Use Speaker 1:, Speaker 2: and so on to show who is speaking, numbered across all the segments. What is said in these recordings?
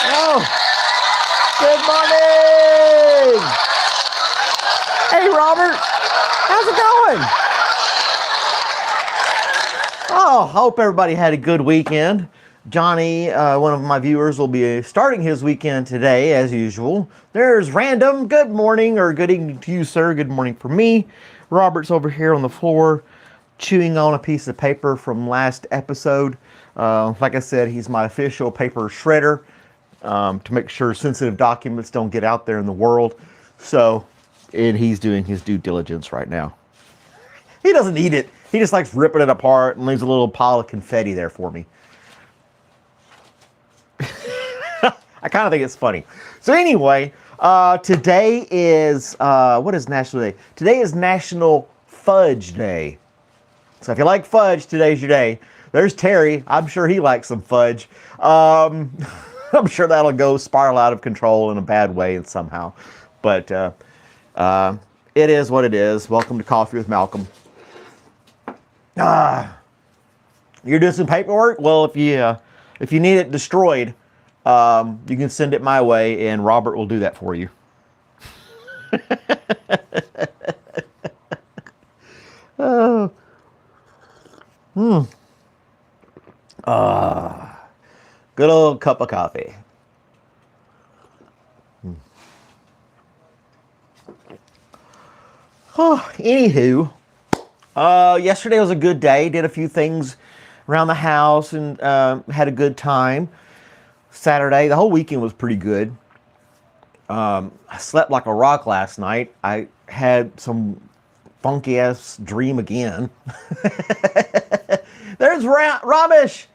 Speaker 1: Oh, good morning. Hey, Robert. How's it going? Oh, hope everybody had a good weekend. Johnny, one of my viewers, will be starting his weekend today, as usual. There's Random. Good morning, or good evening to you, sir. Good morning for me. Robert's over here on the floor, chewing on a piece of paper from last episode. Like I said, he's my official paper shredder to make sure sensitive documents don't get out there in the world. So, and he's doing his due diligence right now. He doesn't eat it. He just likes ripping it apart and leaves a little pile of confetti there for me. I kind of think it's funny. So anyway, today is, what is National Day? Today is National Fudge Day. So if you like fudge, today's your day. There's Terry. I'm sure he likes some fudge. I'm sure that'll go spiral out of control in a bad way somehow. But it is what it is. Welcome to Coffee with Malcolm. You're doing some paperwork? Well, if you need it destroyed, you can send it my way, and Robert will do that for you. Oh. Good old cup of coffee. Oh, anywho, yesterday was a good day. Did a few things around the house and had a good time. Saturday, the whole weekend was pretty good. I slept like a rock last night. I had some funky ass dream again. There's Ramesh.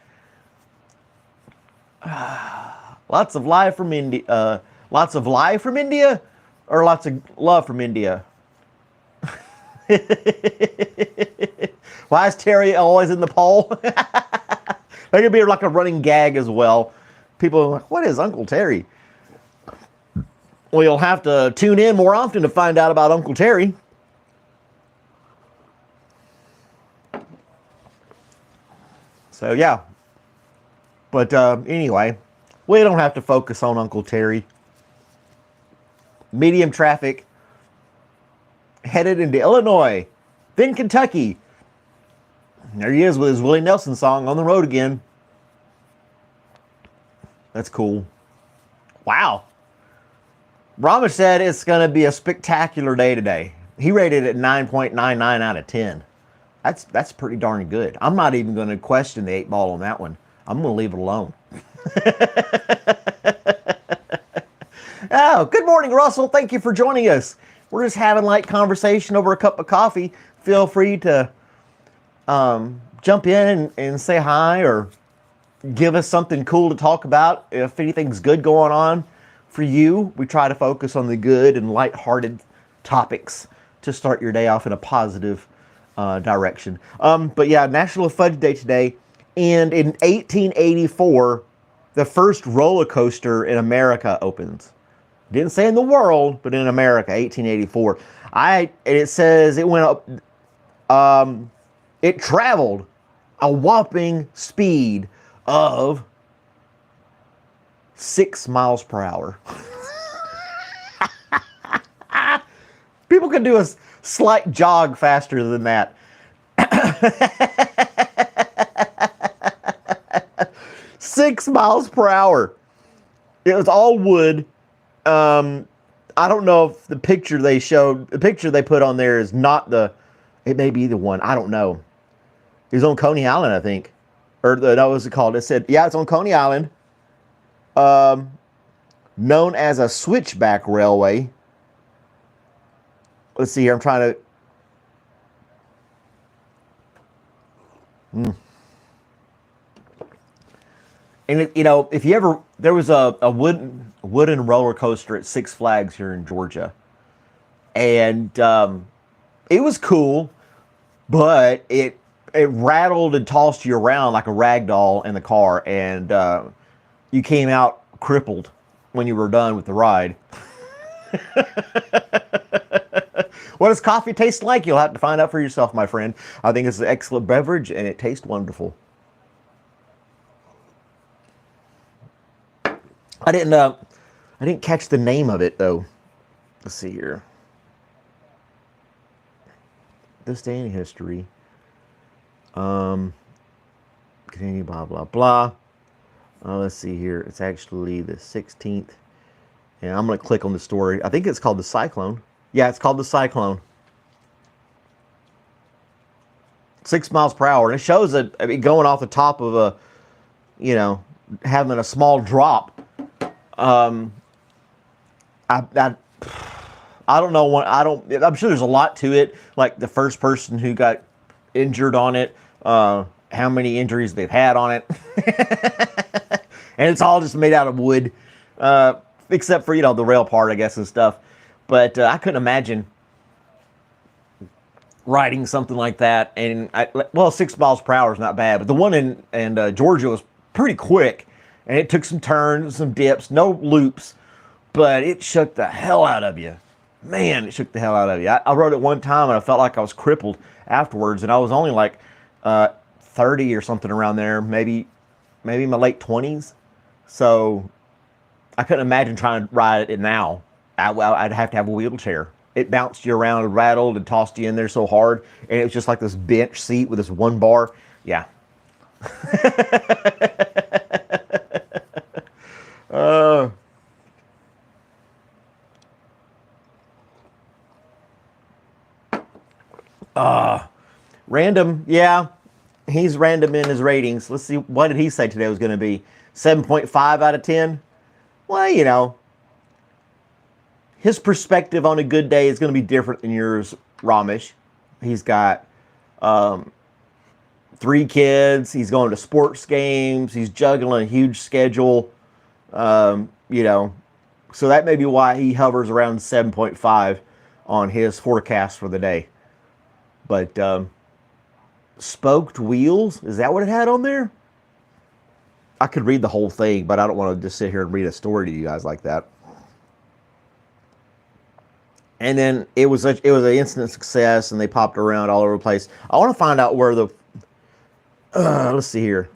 Speaker 1: Lots of live from India. Lots of live from India, or lots of love from India. Why is Terry always in the poll? That could be like a running gag as well. People are like, what is Uncle Terry? Well, you'll have to tune in more often to find out about Uncle Terry. So, yeah. But anyway, we don't have to focus on Uncle Terry. Medium traffic. Headed into Illinois. Then Kentucky. There he is with his Willie Nelson song on the road again. That's cool. Wow. Ramesh said it's going to be a spectacular day today. He rated it 9.99 out of 10. That's pretty darn good. I'm not even going to question the 8 ball on that one. I'm going to leave it alone. Oh, good morning, Russell. Thank you for joining us. We're just having light conversation over a cup of coffee. Feel free to jump in and say hi, or give us something cool to talk about. If anything's good going on for you, we try to focus on the good and lighthearted topics to start your day off in a positive direction. But yeah, National Fudge Day today. And in 1884, the first roller coaster in America opens. Didn't say in the world, but in America, 1884. It says it went up, it traveled a whopping speed of 6 miles per hour. People can do a slight jog faster than that. 6 miles per hour. It was all wood. I don't know if the picture they put on there is not it may be the one. I don't know. It was on Coney Island, I think. Or no, what was it called? It said, yeah, it's on Coney Island. Known as a switchback railway. Let's see here. I'm trying to... And if you ever, there was a wooden roller coaster at Six Flags here in Georgia, and it was cool, but it rattled and tossed you around like a rag doll in the car, and you came out crippled when you were done with the ride. What does coffee taste like? You'll have to find out for yourself, my friend. I think it's an excellent beverage, and it tastes wonderful. I didn't catch the name of it though. Let's see here. This day in history. Continue, blah, blah, blah. Let's see here. It's actually the 16th. And I'm going to click on the story. I think it's called The Cyclone. Yeah, it's called The Cyclone. 6 miles per hour. And it shows it, I mean, going off the top of a, you know, having a small drop. I don't know what, I'm sure there's a lot to it. Like the first person who got injured on it, how many injuries they've had on it. And it's all just made out of wood, except for, you know, the rail part, I guess, and stuff. But I couldn't imagine riding something like that. And, well, 6 miles per hour is not bad. But the one in Georgia was pretty quick. And it took some turns, some dips, no loops. But it shook the hell out of you. Man, it shook the hell out of you. I rode it one time and I felt like I was crippled afterwards. And I was only like 30 or something around there, maybe in my late 20s. So I couldn't imagine trying to ride it now. I'd have to have a wheelchair. It bounced you around and rattled and tossed you in there so hard. And it was just like this bench seat with this one bar. Yeah. Random, yeah. He's random in his ratings. Let's see, what did he say today was going to be? 7.5 out of 10? Well, you know, his perspective on a good day is going to be different than yours, Ramesh. He's got 3 kids. He's going to sports games. He's juggling a huge schedule. You know, so that may be why he hovers around 7.5 on his forecast for the day. But spoked wheels, is that what it had on there? I could read the whole thing, but I don't want to just sit here and read a story to you guys like that. And then it was an instant success, and they popped around all over the place. I want to find out where the let's see here.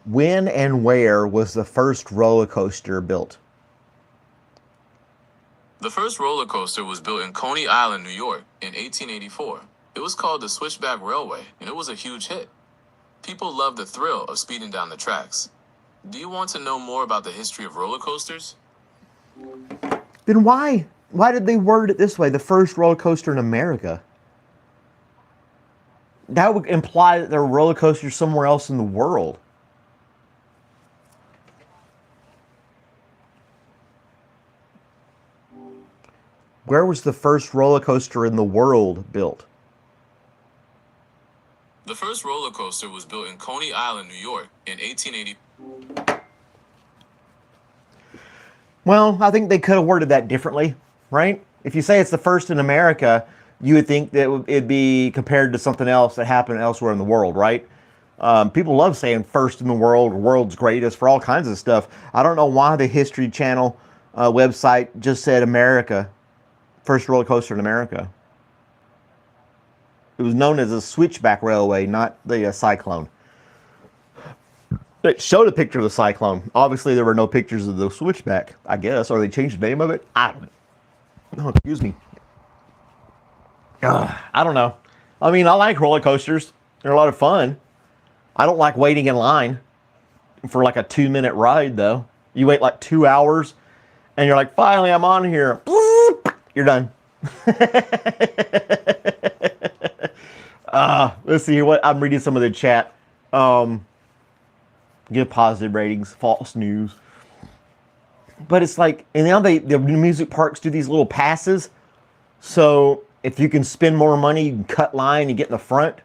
Speaker 1: When and where was the first roller coaster built?
Speaker 2: The first roller coaster was built in Coney Island, New York, in 1884. It was called the Switchback Railway, and it was a huge hit. People loved the thrill of speeding down the tracks. Do you want to know more about the history of roller coasters?
Speaker 1: Then why did they word it this way? The first roller coaster in America. That would imply that there are roller coasters somewhere else in the world. Where was the first roller coaster in the world built?
Speaker 2: The first roller coaster was built in Coney Island, New York, in 1880.
Speaker 1: Well, I think they could have worded that differently, right? If you say it's the first in America, you would think that it'd be compared to something else that happened elsewhere in the world, right? People love saying first in the world, world's greatest, for all kinds of stuff. I don't know why the History Channel website just said America, first roller coaster in America. It was known as a Switchback Railway, not the Cyclone. It showed a picture of the Cyclone. Obviously, there were no pictures of the Switchback, I guess, or they changed the name of it. I don't know. No, excuse me. I don't know. I mean, I like roller coasters. They're a lot of fun. I don't like waiting in line for like a 2-minute ride, though. You wait like 2 hours, and you're like, finally, I'm on here. You're done. Let's see what I'm reading some of the chat. Give positive ratings, false news. But it's like, and now the music parks do these little passes. So if you can spend more money, you can cut line and get in the front.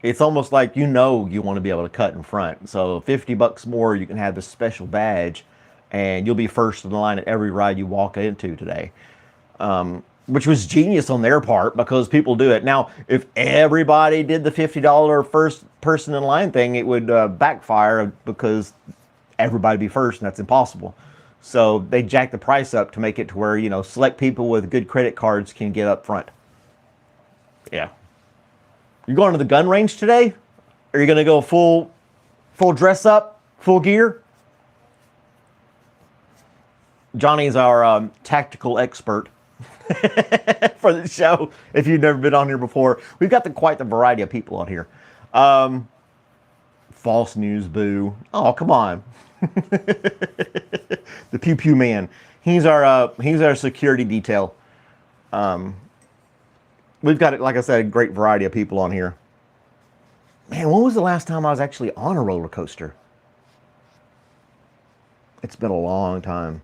Speaker 1: It's almost like you want to be able to cut in front. So $50 more, you can have this special badge, and you'll be first in the line at every ride you walk into today. Which was genius on their part, because people do it. Now, if everybody did the $50 first person in line thing, it would backfire, because everybody be first, and that's impossible. So they jack the price up to make it to where, select people with good credit cards can get up front. Yeah. You going to the gun range today? Are you going to go full dress up, full gear? Johnny's our tactical expert for the show. If you've never been on here before, we've got quite the variety of people on here. False news, boo. Oh, come on. The pew pew man. He's our security detail. We've got, like I said, a great variety of people on here. Man, when was the last time I was actually on a roller coaster? It's been a long time.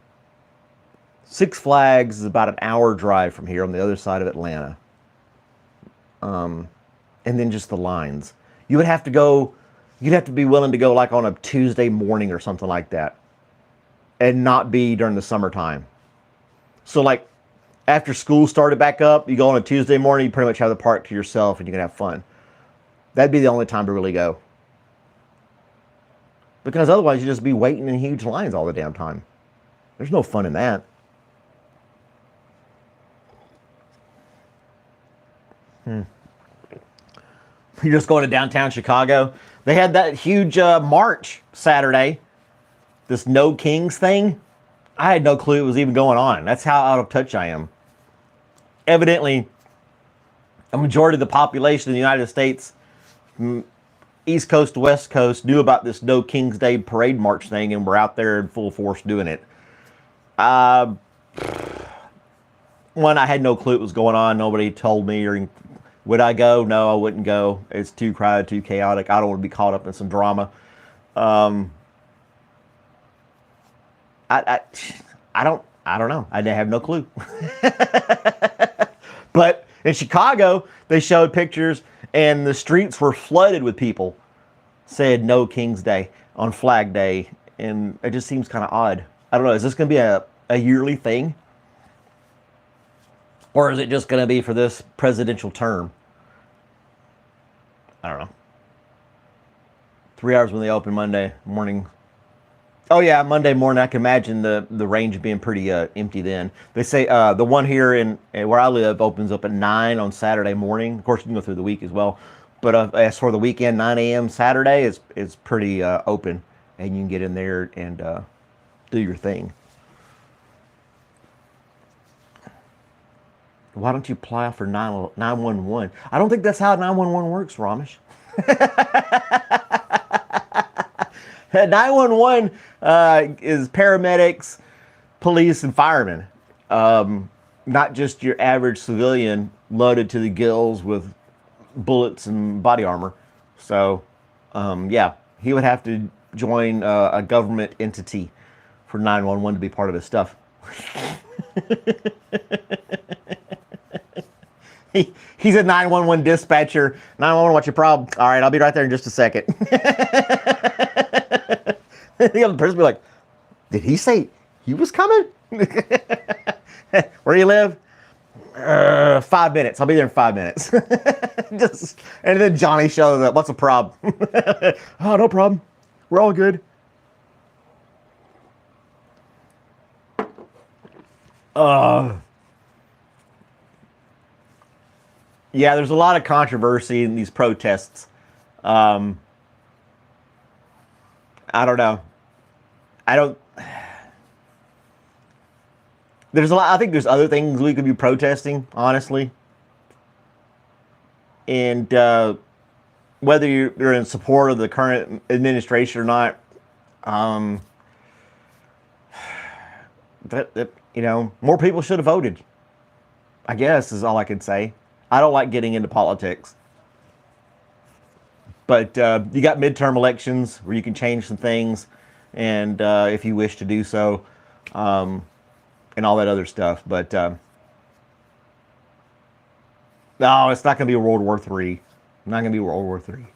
Speaker 1: Six Flags is about an hour drive from here on the other side of Atlanta. And then just the lines. You'd have to be willing to go like on a Tuesday morning or something like that. And not be during the summertime. So like after school started back up, you go on a Tuesday morning, you pretty much have the park to yourself and you can have fun. That'd be the only time to really go. Because otherwise you just be waiting in huge lines all the damn time. There's no fun in that. You're just going to downtown Chicago. They had that huge march Saturday. This No Kings thing. I had no clue it was even going on. That's how out of touch I am. Evidently, a majority of the population of the United States, East Coast to West Coast, knew about this No Kings Day parade march thing and were out there in full force doing it. One, I had no clue it was going on. Nobody told me. Or would I go? No, I wouldn't go. It's too crowded, too chaotic. I don't want to be caught up in some drama. I don't know. I have no clue. But in Chicago, they showed pictures and the streets were flooded with people. Said No King's Day on Flag Day. And it just seems kind of odd. I don't know. Is this going to be a yearly thing? Or is it just going to be for this presidential term? I don't know. 3 hours when they open Monday morning. Oh yeah, Monday morning. I can imagine the range being pretty empty then. They say the one here in where I live opens up at 9 on Saturday morning. Of course, you can go through the week as well. But as for the weekend, 9 a.m. Saturday is pretty open, and you can get in there and do your thing. Why don't you apply for 911? I don't think that's how 911 works, Ramesh. 911 is paramedics, police, and firemen. Not just your average civilian loaded to the gills with bullets and body armor. So, yeah, he would have to join a government entity for 911 to be part of his stuff. He's a 911 dispatcher. 911, what's your problem? All right, I'll be right there in just a second. The other person will be like, did he say he was coming? Where do you live? 5 minutes. I'll be there in 5 minutes. And then Johnny shows up. What's the problem? Oh, no problem. We're all good. Yeah, there's a lot of controversy in these protests. I don't know. There's a lot. I think there's other things we could be protesting, honestly. And whether you're in support of the current administration or not, more people should have voted. I guess is all I can say. I don't like getting into politics. But you got midterm elections where you can change some things, and if you wish to do so, and all that other stuff. But no, it's not going to be World War III. Not going to be World War III.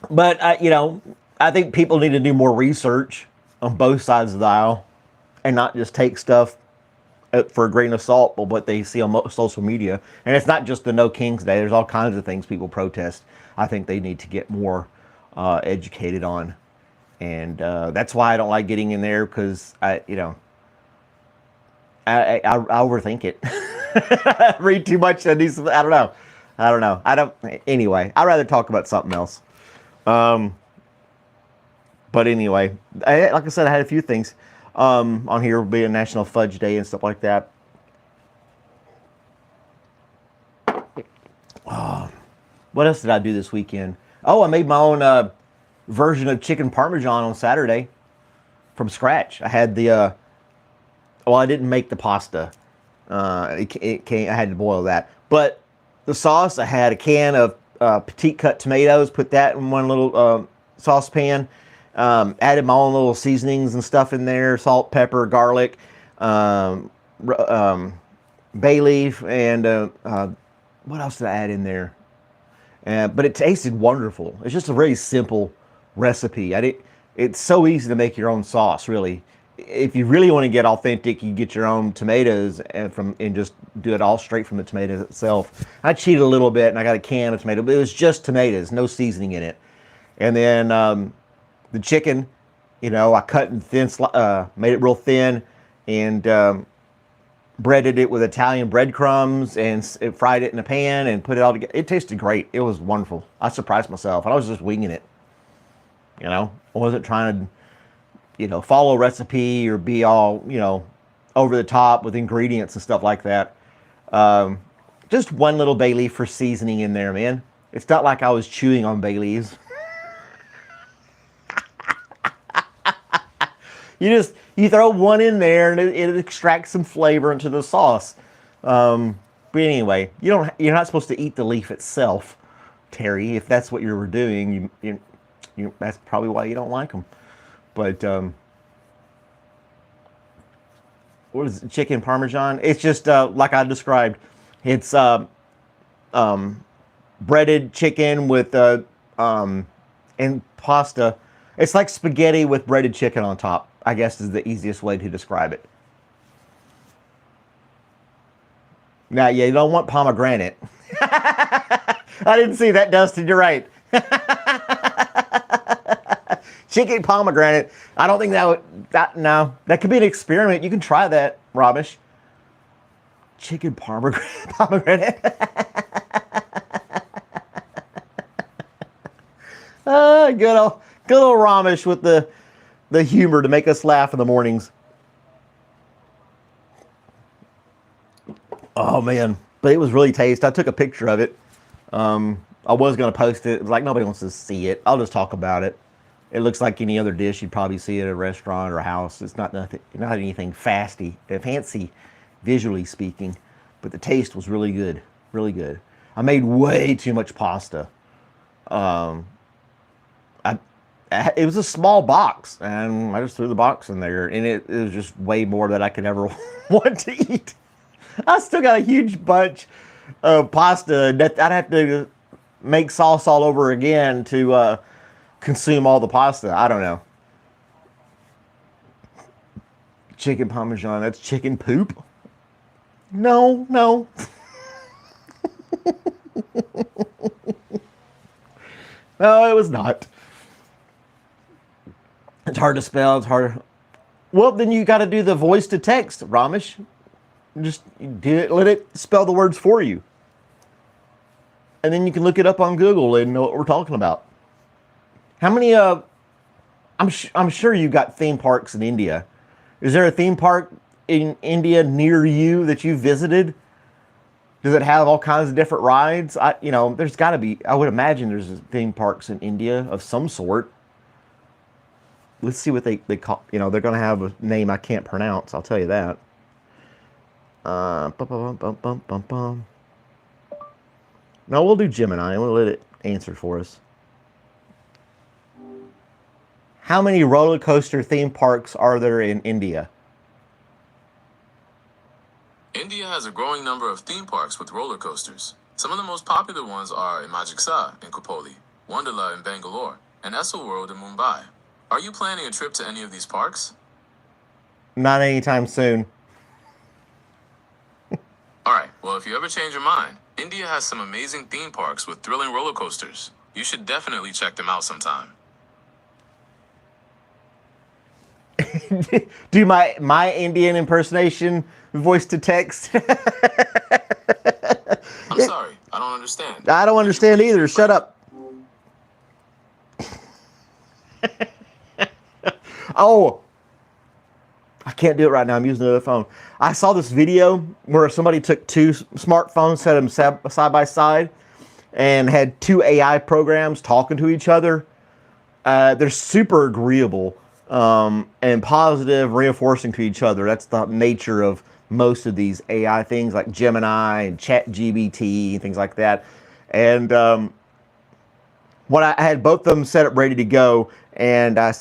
Speaker 1: But I think people need to do more research on both sides of the aisle, and not just take stuff for a grain of salt, but what they see on social media. And it's not just the No Kings Day. There's all kinds of things people protest. I think they need to get more educated on. And that's why I don't like getting in there, because I overthink it. I read too much. I don't know. I don't know. I don't. Anyway, I'd rather talk about something else. But anyway, like I said, I had a few things on here, being National Fudge Day and stuff like that. What else did I do this weekend? Oh, I made my own version of chicken parmesan on Saturday from scratch. I had the well, I didn't make the pasta. It came. I had to boil that. But the sauce, I had a can of petite cut tomatoes. Put that in one little saucepan. Added my own little seasonings and stuff in there: salt, pepper, garlic, bay leaf, and what else did I add in there? But it tasted wonderful. It's just a very simple recipe. It's so easy to make your own sauce, really. If you really want to get authentic, you get your own tomatoes and just do it all straight from the tomatoes itself. I cheated a little bit, and I got a can of tomato, but it was just tomatoes, no seasoning in it. And then the chicken, I cut in thin, made it real thin, and breaded it with Italian breadcrumbs and fried it in a pan and put it all together. It tasted great. It was wonderful. I surprised myself. And I was just winging it. I wasn't trying to, follow a recipe or be all, over the top with ingredients and stuff like that. Just one little bay leaf for seasoning in there, man. It's not like I was chewing on bay leaves. You throw one in there and it extracts some flavor into the sauce. But anyway, you're not supposed to eat the leaf itself, Terry. If that's what you were doing, that's probably why you don't like them. But what is it, chicken parmesan? It's just like I described. It's breaded chicken with and pasta. It's like spaghetti with breaded chicken on top, I guess is the easiest way to describe it. Now, yeah, you don't want pomegranate. I didn't see that, Dustin. You're right. Chicken pomegranate. I don't think no. That could be an experiment. You can try that, Ramesh. Chicken pomegranate. Good old Ramesh with the humor to make us laugh in the mornings. Oh man, but it was really tasty. I took a picture of it. I was gonna post it. It was like nobody wants to see it. I'll just talk about it. It looks like any other dish you'd probably see at a restaurant or a house. It's not anything fancy, visually speaking, but the taste was really good, really good. I made way too much pasta. It was a small box, and I just threw the box in there, and it was just way more than I could ever want to eat. I still got a huge bunch of pasta that I'd have to make sauce all over again to consume all the pasta. I don't know. Chicken parmesan, that's chicken poop? No. No, it was not. It's hard to spell. It's hard. Well, then you got to do the voice to text, Ramesh. Just do it. Let it spell the words for you, and then you can look it up on Google and know what we're talking about. How many? I'm sure you got theme parks in India. Is there a theme park in India near you that you visited? Does it have all kinds of different rides? There's got to be. I would imagine there's theme parks in India of some sort. Let's see what they call. They're going to have a name I can't pronounce. I'll tell you that. No, we'll do Gemini. We'll let it answer for us. How many roller coaster theme parks are there in India?
Speaker 2: India has a growing number of theme parks with roller coasters. Some of the most popular ones are Magic Sa in Kopoli, Wonderla in Bangalore, and Esso World in Mumbai. Are you planning a trip to any of these parks?
Speaker 1: Not anytime soon.
Speaker 2: Alright, well, if you ever change your mind, India has some amazing theme parks with thrilling roller coasters. You should definitely check them out sometime.
Speaker 1: Do my Indian impersonation voice to text.
Speaker 2: I'm sorry, I don't understand.
Speaker 1: I don't understand either. Shut up. Oh, I can't do it right now. I'm using another phone. I saw this video where somebody took two smartphones, set them side by side, and had two AI programs talking to each other. They're super agreeable and positive, reinforcing to each other. That's the nature of most of these AI things like Gemini and ChatGPT and things like that. And when I had both of them set up ready to go, and I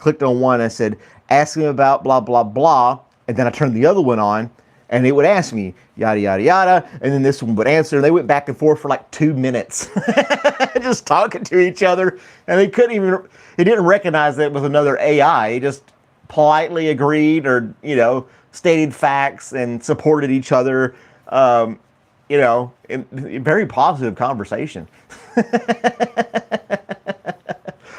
Speaker 1: clicked on one, I said, ask me about blah, blah, blah. And then I turned the other one on, and it would ask me, yada, yada, yada. And then this one would answer. They went back and forth for like 2 minutes, just talking to each other. And it didn't recognize that it was another AI. It just politely agreed or, stated facts and supported each other, in very positive conversation.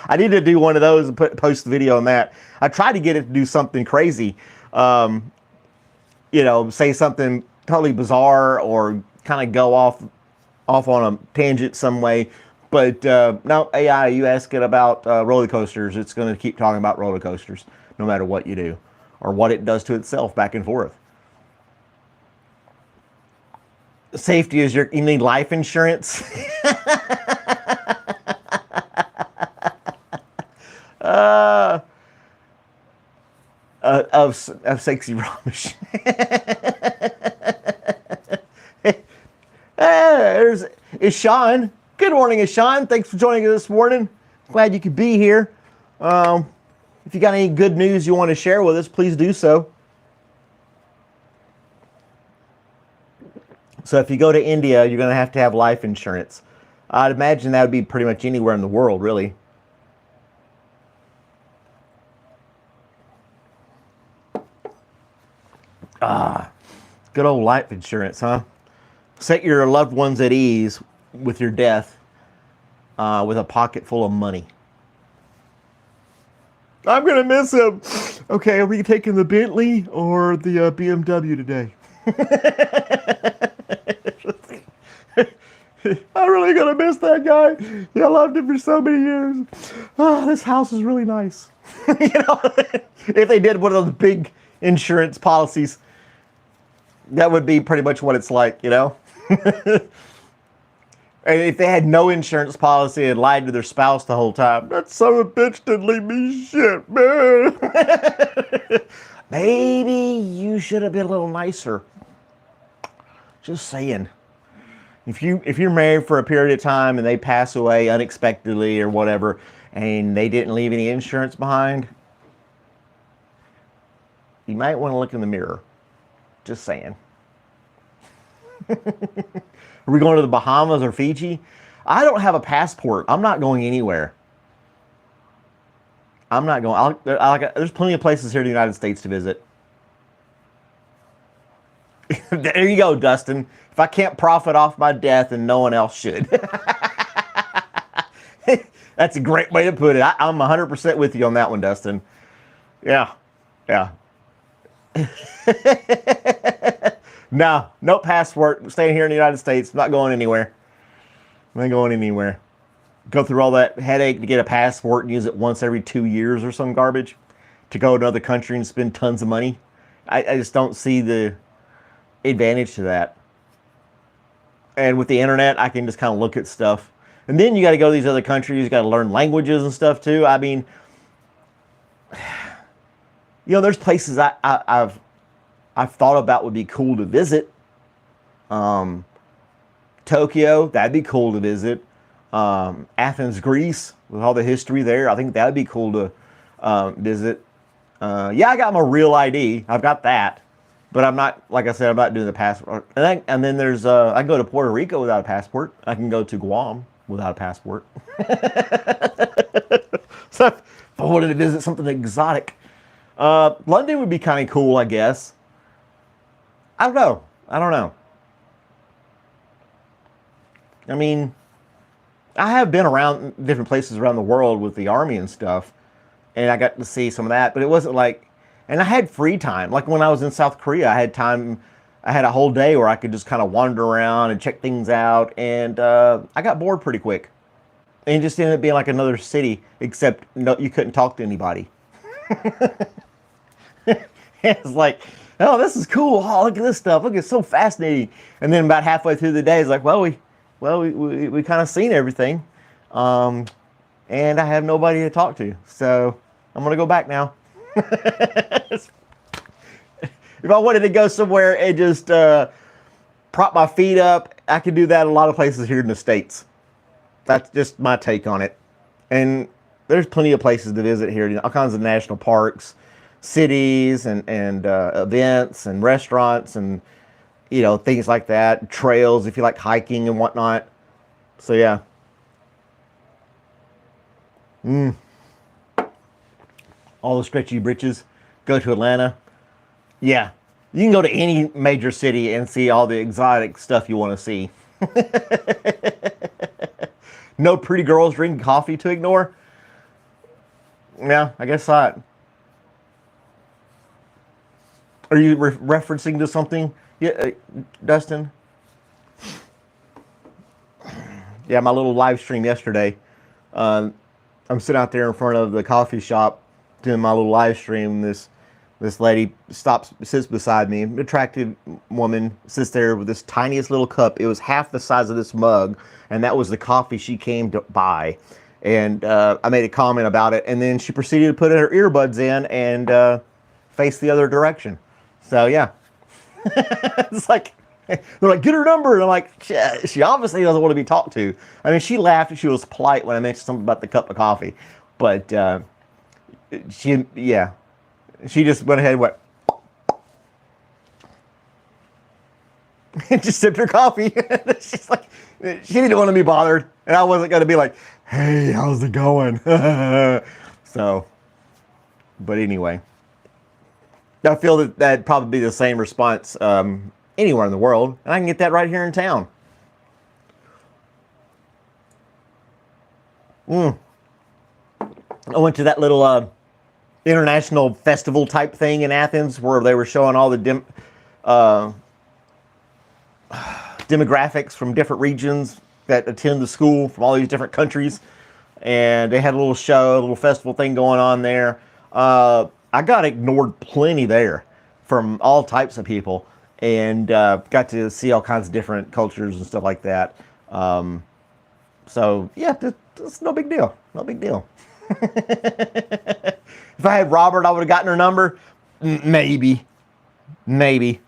Speaker 1: I need to do one of those and post the video on that. I tried to get it to do something crazy, say something totally bizarre or kind of go off on a tangent some way. But no, AI, you ask it about roller coasters, it's going to keep talking about roller coasters no matter what you do or what it does to itself back and forth. Safety is you need life insurance. Of sexy Ramesh. There's Ishan. Good morning, Ishan. Thanks for joining us this morning. Glad you could be here. If you got any good news you want to share with us, please do so. So if you go to India, you're going to have life insurance. I'd imagine that would be pretty much anywhere in the world, really. Good old life insurance, huh? Set your loved ones at ease with your death with a pocket full of money. I'm going to miss him. Okay, are we taking the Bentley or the BMW today? I'm really going to miss that guy. Yeah, I loved him for so many years. Oh, this house is really nice. If they did one of those big insurance policies, that would be pretty much what it's like, And if they had no insurance policy and lied to their spouse the whole time, that son of a bitch didn't leave me shit, man. Maybe you should have been a little nicer. Just saying. If you're married for a period of time and they pass away unexpectedly or whatever, and they didn't leave any insurance behind, you might want to look in the mirror. Just saying. Are we going to the Bahamas or Fiji? I don't have a passport. I'm not going anywhere. I'm not going. There's plenty of places here in the United States to visit. There you go, Dustin. If I can't profit off my death, then no one else should. That's a great way to put it. I'm 100% with you on that one, Dustin. Yeah. No passport. I'm staying here in the United States. I'm not going anywhere. Go through all that headache to get a passport and use it once every 2 years or some garbage to go to another country and spend tons of money. I just don't see the advantage to that. And with the internet, I can just kind of look at stuff. And then you got to go to these other countries. You got to learn languages and stuff too. I mean, there's places I've thought about would be cool to visit. Tokyo, that'd be cool to visit. Athens, Greece, with all the history there, I think that'd be cool to visit. Yeah, I got my real ID. I've got that. But I'm not, like I said, I'm not doing the passport. And then there's, I can go to Puerto Rico without a passport. I can go to Guam without a passport. So if I wanted to visit something exotic, London would be kind of cool, I guess. I don't know. I mean, I have been around different places around the world with the army and stuff, and I got to see some of that, but it wasn't like, and I had free time. Like when I was in South Korea, I had time I had a whole day where I could just kind of wander around and check things out, and I got bored pretty quick. And it just ended up being like another city, except no, you couldn't talk to anybody. It's like, oh, this is cool. Oh, look at this stuff. Look, it's so fascinating. And then about halfway through the day, it's like, well, we kind of seen everything, and I have nobody to talk to, so I'm gonna go back now. If I wanted to go somewhere and just prop my feet up, I could do that a lot of places here in the States. That's just my take on it. And there's plenty of places to visit here, all kinds of national parks, cities, and events and restaurants, and things like that. Trails if you like hiking and whatnot. So yeah. All the stretchy britches. Go to Atlanta. Yeah. You can go to any major city and see all the exotic stuff you want to see. No pretty girls drinking coffee to ignore? Yeah, I guess not. Are you referencing to something? Yeah, Dustin? Yeah, my little live stream yesterday. I'm sitting out there in front of the coffee shop doing my little live stream. This lady sits beside me. An attractive woman sits there with this tiniest little cup. It was half the size of this mug, and that was the coffee she came to buy. And I made a comment about it, and then she proceeded to put her earbuds in and face the other direction. So yeah, it's like they're like, get her number, and I'm like, she obviously doesn't want to be talked to. I mean, she laughed and she was polite when I mentioned something about the cup of coffee, but she just went ahead and went and just sipped her coffee. She's like, she didn't want to be bothered, and I wasn't going to be like, hey, how's it going? So, but anyway, I feel that that'd probably be the same response anywhere in the world, and I can get that right here in town. I went to that little international festival type thing in Athens where they were showing all the demographics from different regions that attend the school from all these different countries, and they had a little show, a little festival thing going on there. I got ignored plenty there from all types of people, and got to see all kinds of different cultures and stuff like that. So yeah, it's no big deal. No big deal. If I had Robert, I would have gotten her number. Maybe. I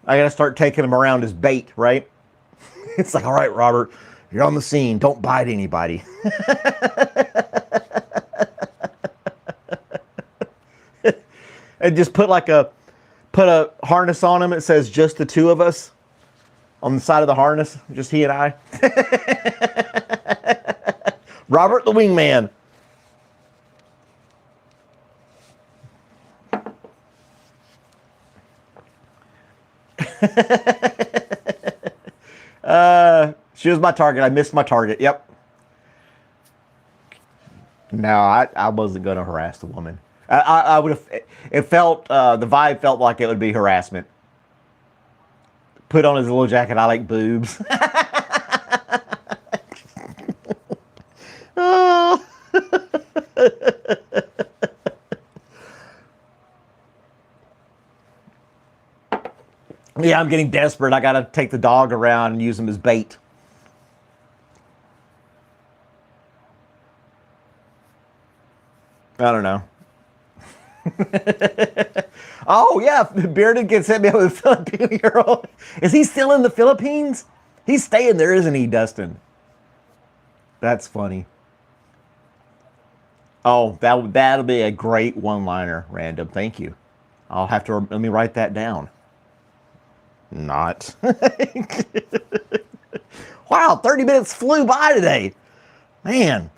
Speaker 1: gotta start taking him around as bait, right? It's like, all right, Robert, you're on the scene. Don't bite anybody. And just put a harness on him. It says just the two of us on the side of the harness, just he and I. Robert the wingman. She was my target. I missed my target. Yep. No, I wasn't going to harass the woman. I would have. It felt the vibe felt like it would be harassment. Put on his little jacket. I like boobs. Oh. Yeah, I'm getting desperate. I got to take the dog around and use him as bait. I don't know. Oh, yeah. Bearded gets hit me up with a Filipino girl. Is he still in the Philippines? He's staying there, isn't he, Dustin? That's funny. Oh, that'll be a great one-liner, Random. Thank you. I'll have to, let me write that down. Not. Wow, 30 minutes flew by today. Man.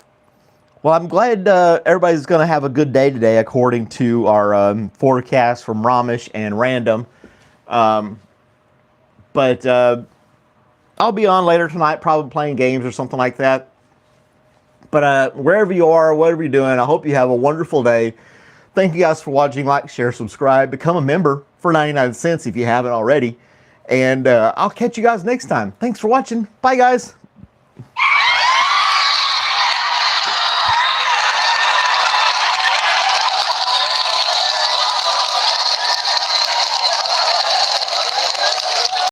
Speaker 1: Well, I'm glad everybody's going to have a good day today, according to our forecast from Ramesh and Random. But I'll be on later tonight, probably playing games or something like that. But wherever you are, whatever you're doing, I hope you have a wonderful day. Thank you guys for watching. Like, share, subscribe, become a member for 99 cents if you haven't already. And I'll catch you guys next time. Thanks for watching. Bye, guys.